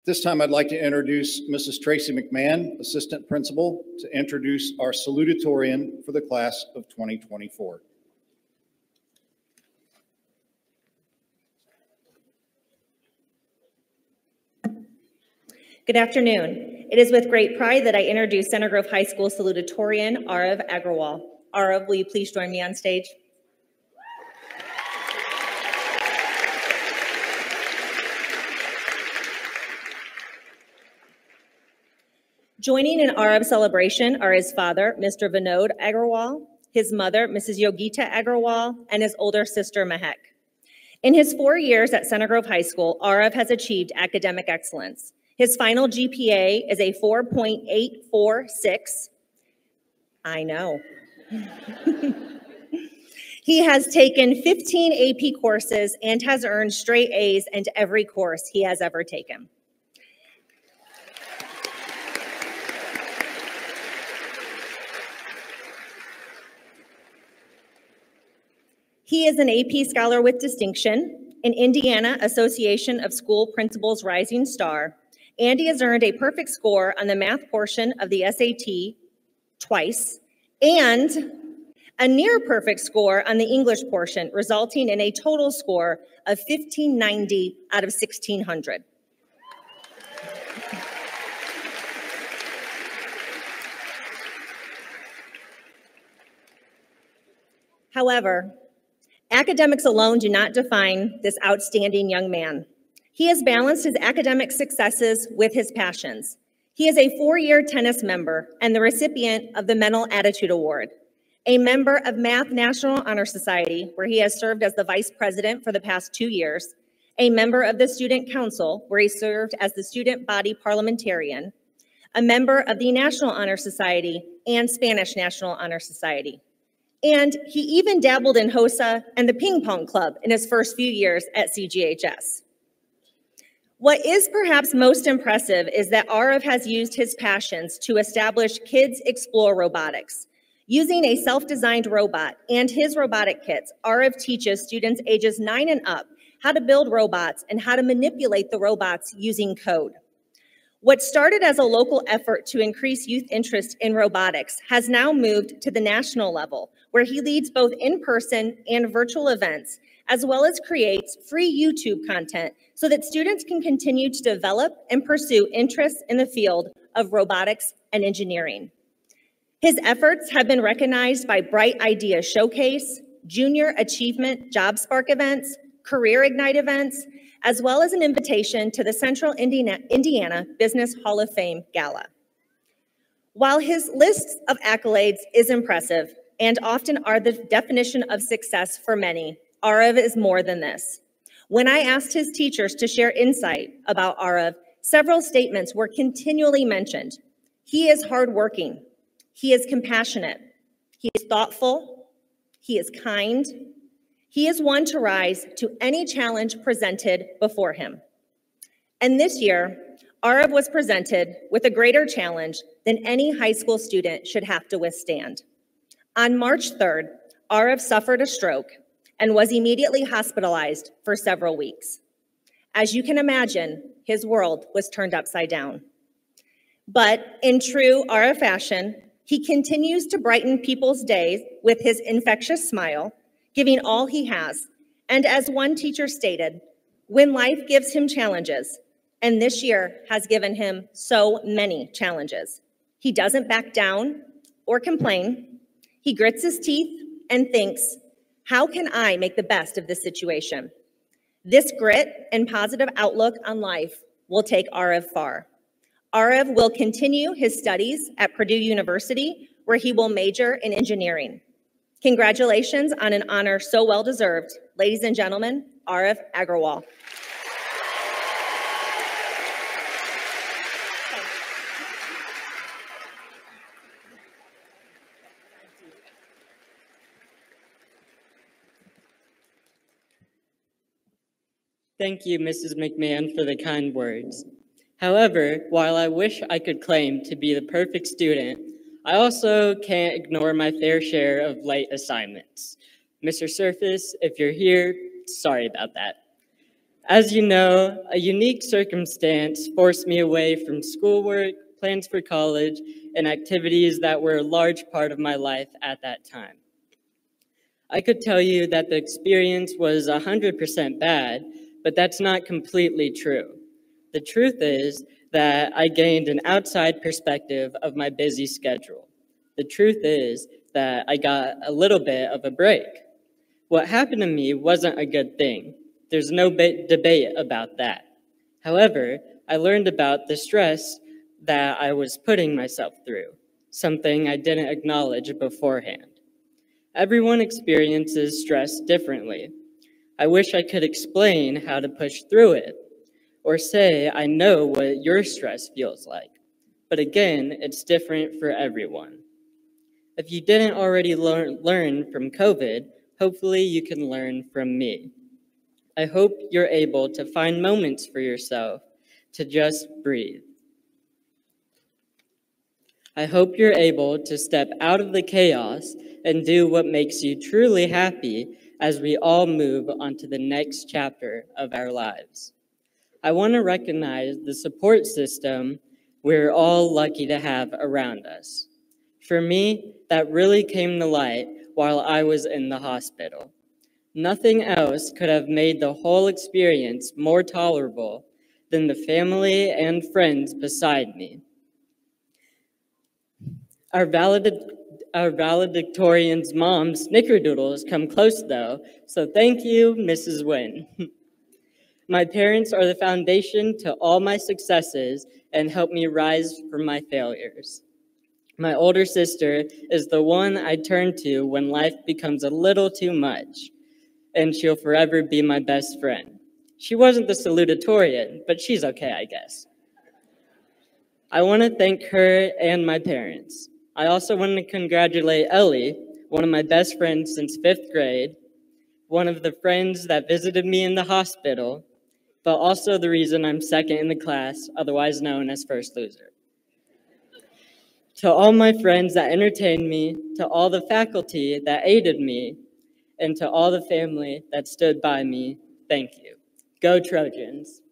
This time I'd like to introduce Mrs. Tracy McMahon, Assistant Principal, to introduce our Salutatorian for the class of 2024. Good afternoon. It is with great pride that I introduce Center Grove High School Salutatorian Aarav Agrawal. Aarav, will you please join me on stage? Joining in Aarav's celebration are his father, Mr. Vinod Agrawal, his mother, Mrs. Yogita Agrawal, and his older sister, Mehek. In his 4 years at Center Grove High School, Aarav has achieved academic excellence. His final GPA is a 4.846. I know. He has taken 15 AP courses and has earned straight A's in every course he has ever taken. He is an AP Scholar with Distinction, an Indiana Association of School Principals Rising Star, and he has earned a perfect score on the math portion of the SAT twice, and a near perfect score on the English portion, resulting in a total score of 1590 out of 1600. However, academics alone do not define this outstanding young man. He has balanced his academic successes with his passions. He is a 4-year tennis member and the recipient of the Mental Attitude Award, a member of Math National Honor Society, where he has served as the vice president for the past 2 years, a member of the Student Council, where he served as the student body parliamentarian, a member of the National Honor Society and Spanish National Honor Society. And he even dabbled in HOSA and the ping pong club in his first few years at CGHS. What is perhaps most impressive is that Aarav has used his passions to establish Kids Explore Robotics. Using a self-designed robot and his robotic kits, Aarav teaches students ages 9 and up how to build robots and how to manipulate the robots using code. What started as a local effort to increase youth interest in robotics has now moved to the national level, where he leads both in-person and virtual events, as well as creates free YouTube content so that students can continue to develop and pursue interests in the field of robotics and engineering. His efforts have been recognized by Bright Idea Showcase, Junior Achievement Job Spark events, Career Ignite events, as well as an invitation to the Central Indiana Business Hall of Fame Gala. While his list of accolades is impressive and often are the definition of success for many, Aarav is more than this. When I asked his teachers to share insight about Aarav, several statements were continually mentioned. He is hardworking. He is compassionate. He is thoughtful. He is kind. He is one to rise to any challenge presented before him. And this year, Aarav was presented with a greater challenge than any high school student should have to withstand. On March 3rd, Aarav suffered a stroke and was immediately hospitalized for several weeks. As you can imagine, his world was turned upside down. But in true Aarav fashion, he continues to brighten people's days with his infectious smile, giving all he has. And as one teacher stated, when life gives him challenges, and this year has given him so many challenges, he doesn't back down or complain. He grits his teeth and thinks, how can I make the best of this situation? This grit and positive outlook on life will take Aarav far. Aarav will continue his studies at Purdue University, where he will major in engineering. Congratulations on an honor so well-deserved. Ladies and gentlemen, Aarav Agrawal. Thank you, Mrs. McMahon, for the kind words. However, while I wish I could claim to be the perfect student, I also can't ignore my fair share of late assignments. Mr. Surface, if you're here, sorry about that. As you know, a unique circumstance forced me away from schoolwork, plans for college, and activities that were a large part of my life at that time. I could tell you that the experience was 100% bad, but that's not completely true. The truth is that I gained an outside perspective of my busy schedule. The truth is that I got a little bit of a break. What happened to me wasn't a good thing. There's no debate about that. However, I learned about the stress that I was putting myself through, something I didn't acknowledge beforehand. Everyone experiences stress differently. I wish I could explain how to push through it, or say I know what your stress feels like. But again, it's different for everyone. If you didn't already learn from COVID, hopefully you can learn from me. I hope you're able to find moments for yourself to just breathe. I hope you're able to step out of the chaos and do what makes you truly happy as we all move on to the next chapter of our lives. I want to recognize the support system we're all lucky to have around us. For me, that really came to light while I was in the hospital. Nothing else could have made the whole experience more tolerable than the family and friends beside me. Our valedictorian's mom's snickerdoodles come close though, so thank you, Mrs. Wynn. My parents are the foundation to all my successes and help me rise from my failures. My older sister is the one I turn to when life becomes a little too much, and she'll forever be my best friend. She wasn't the salutatorian, but she's okay, I guess. I want to thank her and my parents. I also want to congratulate Ellie, one of my best friends since 5th grade, one of the friends that visited me in the hospital, but also the reason I'm second in the class, otherwise known as first loser. To all my friends that entertained me, to all the faculty that aided me, and to all the family that stood by me, thank you. Go Trojans.